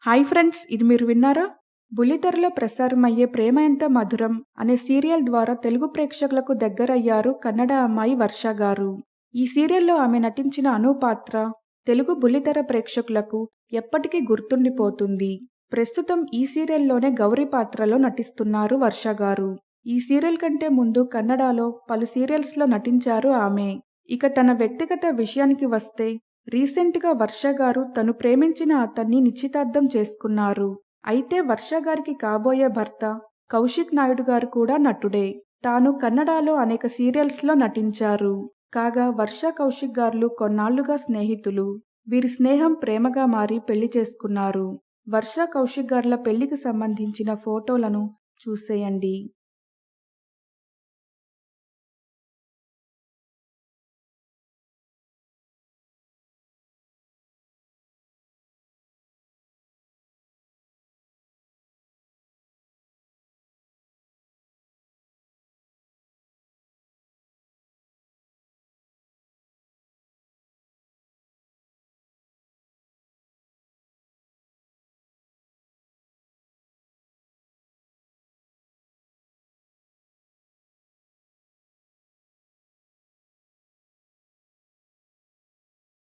Hi friends, ఇది మీరు విన్నారా? బుల్లితెరలో ప్రసారమయ్యే 'ప్రేమ ఎంత మధురం' అనే సీరియల్ ద్వారా తెలుగు ప్రేక్షకులకు దగ్గరయ్యారు కన్నడ అమ్మాయి వర్ష గారు. ఈ సీరియల్‌లో ఆమె నటించిన అను పాత్ర తెలుగు బుల్లితెర ప్రేక్షకులకు ఎప్పటికీ గుర్తుండిపోతుంది. ప్రస్తుతం ఈ సీరియల్‌లోనే గౌరి పాత్రలో నటిస్తున్నారు వర్ష గారు. ఈ సీరియల్ కంటే ముందు కన్నడలో పలు సీరియల్స్‌లో నటించారు ఆమె. ఇక తన వ్యక్తిగత విషయానికి వస్తే రీసెంట్‌గా వర్ష గారు తను ప్రేమించిన అతన్ని నిశ్చితార్థం చేసుకున్నారు. అయితే వర్ష గారికి కాబోయే భర్త కౌశిక్ నాయుడు గారు కూడా నటుడే. తాను కన్నడలో అనేక సీరియల్స్‌లో నటించారు. కాగా వర్ష కౌశిక్ గార్లు కొన్నాళ్లుగా స్నేహితులు. వీరి స్నేహం ప్రేమగా మారి పెళ్లి చేసుకున్నారు. వర్ష కౌశిక్ గార్ల పెళ్లికి సంబంధించిన ఫోటోలను చూసేయండి.